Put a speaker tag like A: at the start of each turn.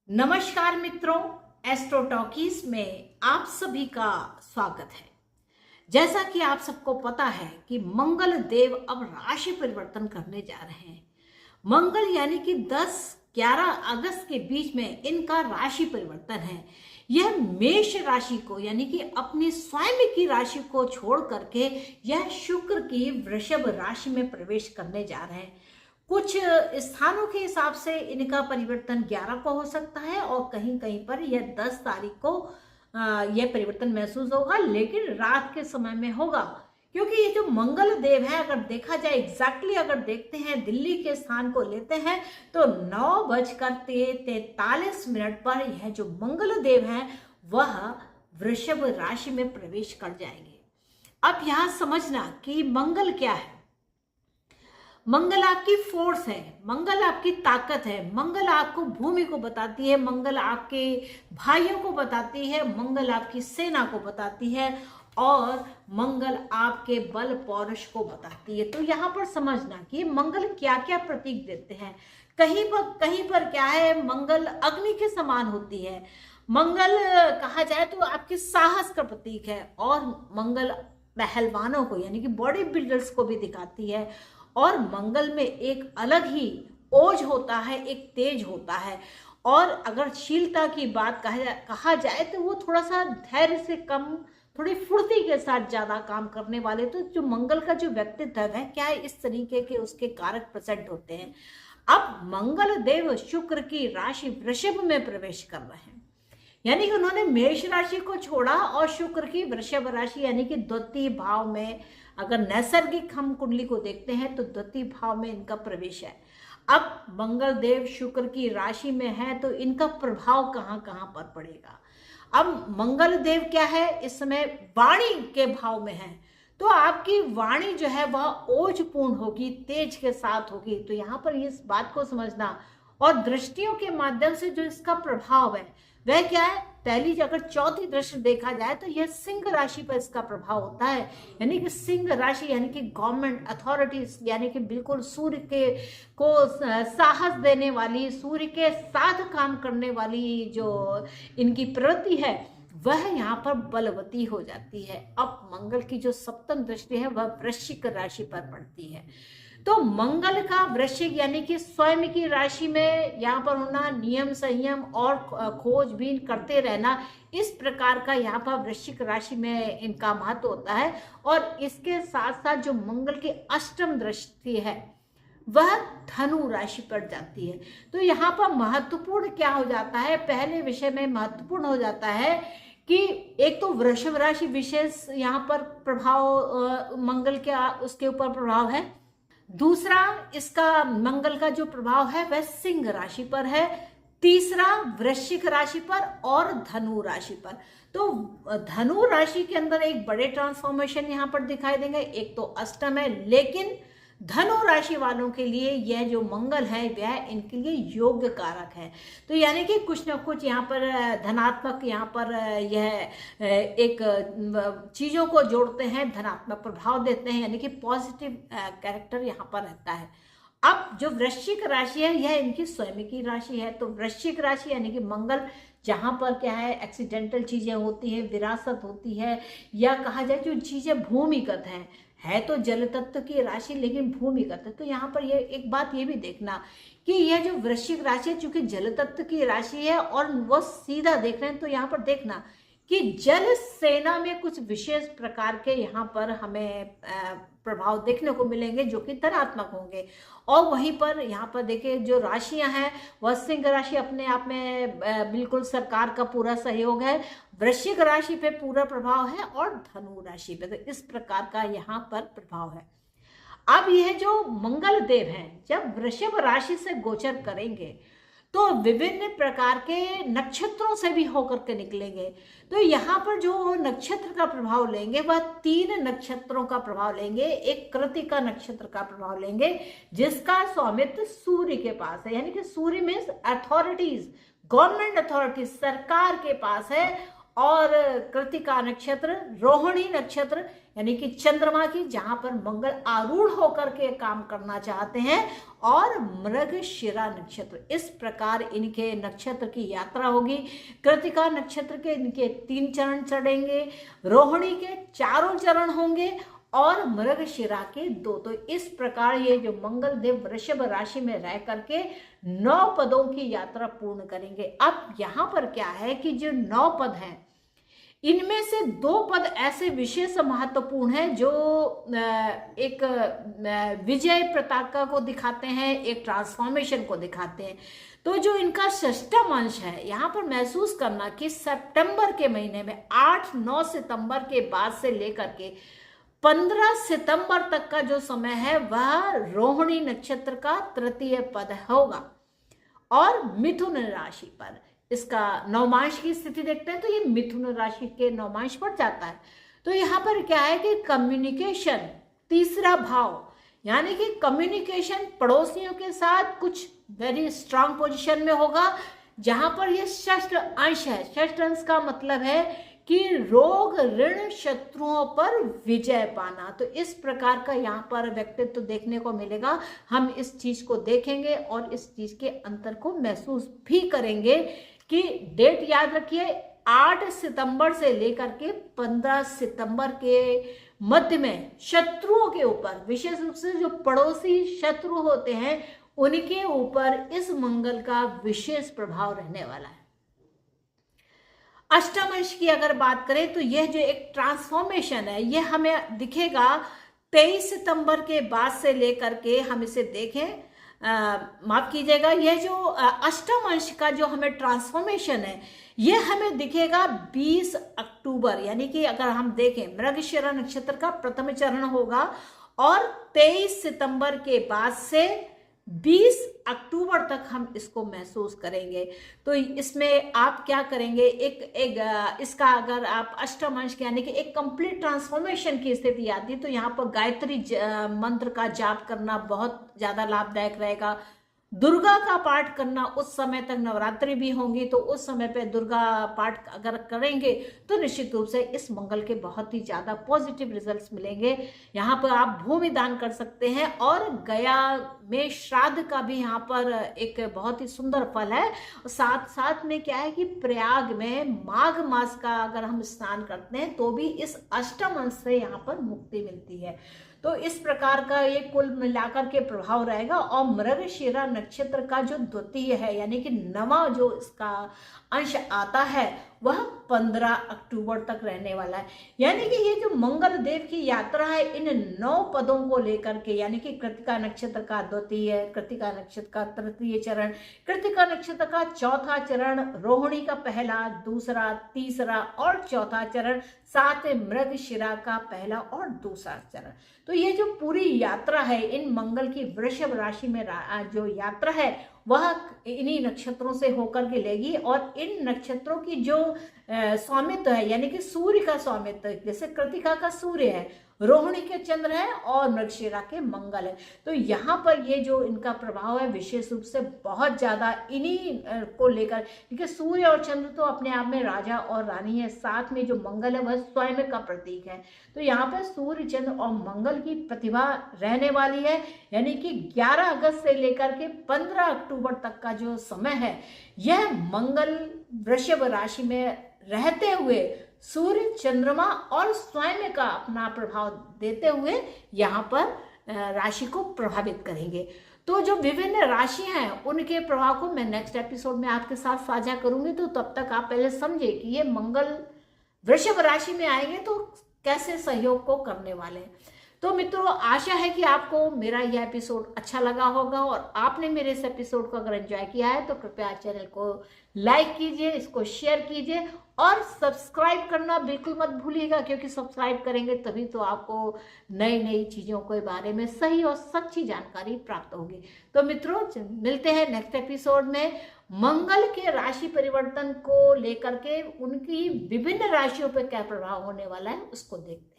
A: नमस्कार मित्रों, astro talkies में आप सभी का स्वागत है। जैसा कि आप सबको पता है कि मंगल देव अब राशि परिवर्तन करने जा रहे हैं। मंगल यानी कि 10-11 अगस्त के बीच में इनका राशि परिवर्तन है। यह मेष राशि को यानी कि अपनी स्वयं की राशि को छोड़ करके यह शुक्र की वृषभ राशि में प्रवेश करने जा रहे हैं। कुछ स्थानों के हिसाब से इनका परिवर्तन 11 को हो सकता है और कहीं कहीं पर यह 10 तारीख को यह परिवर्तन महसूस होगा, लेकिन रात के समय में होगा। क्योंकि ये जो मंगल देव है, अगर देखा जाए एग्जैक्टली अगर देखते हैं दिल्ली के स्थान को लेते हैं तो 9:43 पर यह जो मंगल देव है वह वृषभ राशि में प्रवेश कर जाएंगे। अब यहां समझना कि मंगल क्या है। मंगल आपकी फोर्स है, मंगल आपकी ताकत है, मंगल आपको भूमि को बताती है, मंगल आपके भाइयों को बताती है, मंगल आपकी सेना को बताती है और मंगल आपके बल पौरुष को बताती है। तो यहाँ पर समझना कि मंगल क्या क्या प्रतीक देते हैं। कहीं पर क्या है, मंगल अग्नि के समान होती है। मंगल कहा जाए तो आपके साहस का प्रतीक है और मंगल पहलवानों को यानी कि बॉडी बिल्डर्स को भी दिखाती है। और मंगल में एक अलग ही ओज होता है, एक तेज होता है। और अगर शीलता की बात कहा जाए तो वो थोड़ा सा धैर्य से कम, थोड़ी फुर्ती के साथ ज्यादा काम करने वाले। तो जो मंगल का जो व्यक्तित्व है क्या है, इस तरीके के उसके कारक प्रेजेंट होते हैं। अब मंगल देव शुक्र की राशि वृषभ में प्रवेश कर रहे हैं, यानी कि उन्होंने मेष राशि को छोड़ा और शुक्र की वृषभ राशि यानी कि द्वितीय भाव में, अगर नैसर्गिक हम कुंडली को देखते हैं तो द्वितीय भाव में इनका प्रवेश है। अब मंगल देव शुक्र की राशि में है तो इनका प्रभाव कहाँ कहाँ पर पड़ेगा। अब मंगल देव क्या है, इस समय वाणी के भाव में है, तो आपकी वाणी जो है वह ओजपूर्ण होगी, तेज के साथ होगी। तो यहाँ पर इस बात को समझना। और दृष्टियों के माध्यम से जो इसका प्रभाव है वह क्या है, पहली अगर चौथी दृष्टि देखा जाए तो यह सिंह राशि पर इसका प्रभाव होता है। यानी कि सिंह राशि यानी कि गवर्नमेंट अथॉरिटीज, यानी कि बिल्कुल सूर्य के को साहस देने वाली, सूर्य के साथ काम करने वाली जो इनकी प्रवृत्ति है वह यहाँ पर बलवती हो जाती है। अब मंगल की जो सप्तम दृष्टि है वह वृश्चिक राशि पर पड़ती है। तो मंगल का वृश्चिक यानी कि स्वयं की राशि में यहाँ पर होना, नियम संयम और खोजबीन करते रहना, इस प्रकार का यहाँ पर वृश्चिक राशि में इनका महत्व होता है। और इसके साथ साथ जो मंगल की अष्टम दृष्टि है वह धनु राशि पर जाती है। तो यहाँ पर महत्वपूर्ण क्या हो जाता है, पहले विषय में महत्वपूर्ण हो जाता है कि एक तो वृषभ राशि विशेष यहाँ पर प्रभाव मंगल के उसके ऊपर प्रभाव है। दूसरा, इसका मंगल का जो प्रभाव है वह सिंह राशि पर है। तीसरा, वृश्चिक राशि पर और धनु राशि पर। तो धनु राशि के अंदर एक बड़े ट्रांसफॉर्मेशन यहाँ पर दिखाई देंगे। एक तो अष्टम है, लेकिन धनु राशि वालों के लिए यह जो मंगल है वह इनके लिए योग्य कारक है। तो यानी कि कुछ ना कुछ यहाँ पर धनात्मक, यहाँ पर यह एक चीजों को जोड़ते हैं, धनात्मक प्रभाव देते हैं, यानी कि पॉजिटिव कैरेक्टर यहाँ पर रहता है। अब जो वृश्चिक राशि है यह इनकी स्वयं की राशि है। तो वृश्चिक राशि यानी कि मंगल, जहां पर क्या है एक्सीडेंटल चीजें होती है, विरासत होती है, या कहा जाए जो चीजें भूमिगत है तो जल तत्व की राशि लेकिन भूमिगत है। तो यहाँ पर ये एक बात ये भी देखना कि यह जो वृश्चिक राशि है चूंकि जल तत्व की राशि है और वो सीधा देख रहे हैं, तो यहाँ पर देखना कि जल सेना में कुछ विशेष प्रकार के यहाँ पर हमें प्रभाव देखने को मिलेंगे जो कि धनात्मक होंगे। और वहीं पर यहाँ पर देखिए जो राशियां हैं वह सिंह राशि अपने आप में बिल्कुल सरकार का पूरा सहयोग है, वृश्चिक राशि पे पूरा प्रभाव है और धनु राशि पे, तो इस प्रकार का यहाँ पर प्रभाव है। अब यह जो मंगल देव हैं जब वृषभ राशि से गोचर करेंगे तो विभिन्न प्रकार के नक्षत्रों से भी होकर के निकलेंगे। तो यहाँ पर जो नक्षत्र का प्रभाव लेंगे वह 3 नक्षत्रों का प्रभाव लेंगे। एक कृत्तिका नक्षत्र का प्रभाव लेंगे जिसका स्वामित्व सूर्य के पास है, यानी कि सूर्य में अथॉरिटीज, गवर्नमेंट अथॉरिटीज, सरकार के पास है। और कृतिका नक्षत्र, रोहिणी नक्षत्र यानी कि चंद्रमा की, जहां पर मंगल आरूढ़ होकर के काम करना चाहते हैं, और मृगशिरा नक्षत्र। इस प्रकार इनके नक्षत्र की यात्रा होगी। कृतिका नक्षत्र के इनके 3 चरण चढ़ेंगे, रोहिणी के 4 चरण होंगे और मृगशिरा के 2। तो इस प्रकार ये जो मंगल देव वृषभ राशि में रह करके 9 पदों की यात्रा पूर्ण करेंगे। अब यहाँ पर क्या है कि जो 9 पद हैं, इनमें से 2 पद ऐसे विशेष महत्वपूर्ण हैं जो एक विजय पताका को दिखाते हैं, एक ट्रांसफॉर्मेशन को दिखाते हैं। तो जो इनका षष्ठम अंश है, यहाँ पर महसूस करना कि सितंबर के महीने में 8-9 सितंबर के बाद से लेकर के 15 सितंबर तक का जो समय है वह रोहिणी नक्षत्र का 3य पद होगा। और मिथुन राशि पर इसका नवमांश की स्थिति देखते हैं तो ये मिथुन राशि के नवमांश पर जाता है। तो यहाँ पर क्या है कि कम्युनिकेशन, 3रा भाव, यानी कि कम्युनिकेशन पड़ोसियों के साथ कुछ वेरी स्ट्रांग पोजीशन में होगा, जहां पर ये षष्ठ अंश है। षष्ठ अंश का मतलब है कि रोग, ऋण, शत्रुओं पर विजय पाना। तो इस प्रकार का यहाँ पर व्यक्तित्व देखने को मिलेगा। हम इस चीज को देखेंगे और इस चीज के अंतर को महसूस भी करेंगे कि डेट याद रखिए, 8 सितंबर से लेकर के 15 सितंबर के मध्य में शत्रुओं के ऊपर, विशेष रूप से जो पड़ोसी शत्रु होते हैं उनके ऊपर इस मंगल का विशेष प्रभाव रहने वाला है। अष्टम अंश की अगर बात करें तो यह जो एक ट्रांसफॉर्मेशन है, यह हमें दिखेगा 23 सितंबर के बाद से लेकर के, हम इसे देखें, माफ कीजिएगा, यह जो अष्टम अंश का जो हमें ट्रांसफॉर्मेशन है यह हमें दिखेगा 20 अक्टूबर, यानी कि अगर हम देखें मृगशिरा नक्षत्र का प्रथम चरण होगा और 23 सितंबर के बाद से 20 अक्टूबर तक हम इसको महसूस करेंगे। तो इसमें आप क्या करेंगे, इसका अगर आप अष्टम अंश यानी कि एक कंप्लीट ट्रांसफॉर्मेशन की स्थिति आती है तो यहाँ पर गायत्री मंत्र का जाप करना बहुत ज्यादा लाभदायक रहेगा। दुर्गा का पाठ करना, उस समय तक नवरात्रि भी होंगी तो उस समय पे दुर्गा पाठ अगर करेंगे तो निश्चित रूप से इस मंगल के बहुत ही ज्यादा पॉजिटिव रिजल्ट्स मिलेंगे। यहाँ पर आप भूमि दान कर सकते हैं और गया में श्राद्ध का भी यहाँ पर एक बहुत ही सुंदर फल है। साथ साथ में क्या है कि प्रयाग में माघ मास का अगर हम स्नान करते हैं तो भी इस अष्टम अंश से यहाँ पर मुक्ति मिलती है। तो इस प्रकार का ये कुल मिलाकर के प्रभाव रहेगा। और मृगशिरा नक्षत्र का जो द्वितीय है यानी कि 9वां जो इसका अंश आता है वह 15 अक्टूबर तक रहने वाला है। यानी कि ये जो मंगल देव की यात्रा है इन 9 पदों को लेकर के, यानी कि कृतिका नक्षत्र का द्वितीय, कृतिका नक्षत्र का 3य चरण, कृतिका नक्षत्र का 4था चरण, रोहिणी का 1ला, 2रा, 3रा और 4था चरण, साथ मृगशिरा का 1ला और 2रा चरण। तो ये जो पूरी यात्रा है इन मंगल की वृषभ राशि में जो यात्रा है वह इन्हीं नक्षत्रों से होकर के लेगी। और इन नक्षत्रों की जो स्वामित्व है यानी कि सूर्य का स्वामित्व, जैसे कृतिका का सूर्य है, रोहिणी के चंद्र है और मृगशिरा के मंगल है। तो यहाँ पर ये जो इनका प्रभाव है विशेष रूप से बहुत ज्यादा इन्हीं को लेकर, क्योंकि सूर्य और चंद्र तो अपने आप में राजा और रानी है, साथ में जो मंगल है वह स्वयं का प्रतीक है। तो यहाँ पर सूर्य, चंद्र और मंगल की प्रतिभा रहने वाली है। यानी कि 11 अगस्त से लेकर के 15 अक्टूबर तक का जो समय है यह मंगल वृषभ राशि में रहते हुए सूर्य, चंद्रमा और स्वयं का अपना प्रभाव देते हुए यहाँ पर राशि को प्रभावित करेंगे। तो जो विभिन्न राशि हैं उनके प्रभाव को मैं नेक्स्ट एपिसोड में आपके साथ साझा करूंगी। तो तब तक आप पहले समझे कि ये मंगल वृषभ राशि में आएंगे तो कैसे सहयोग को करने वाले हैं। तो मित्रों, आशा है कि आपको मेरा यह एपिसोड अच्छा लगा होगा और आपने मेरे इस एपिसोड को अगर एंजॉय किया है तो कृपया चैनल को लाइक कीजिए, इसको शेयर कीजिए और सब्सक्राइब करना बिल्कुल मत भूलिएगा, क्योंकि सब्सक्राइब करेंगे तभी तो आपको नई नई चीज़ों के बारे में सही और सच्ची जानकारी प्राप्त होगी। तो मित्रों, मिलते हैं नेक्स्ट एपिसोड में। मंगल के राशि परिवर्तन को लेकर के उनकी विभिन्न राशियों पर क्या प्रभाव होने वाला है उसको देखते हैं।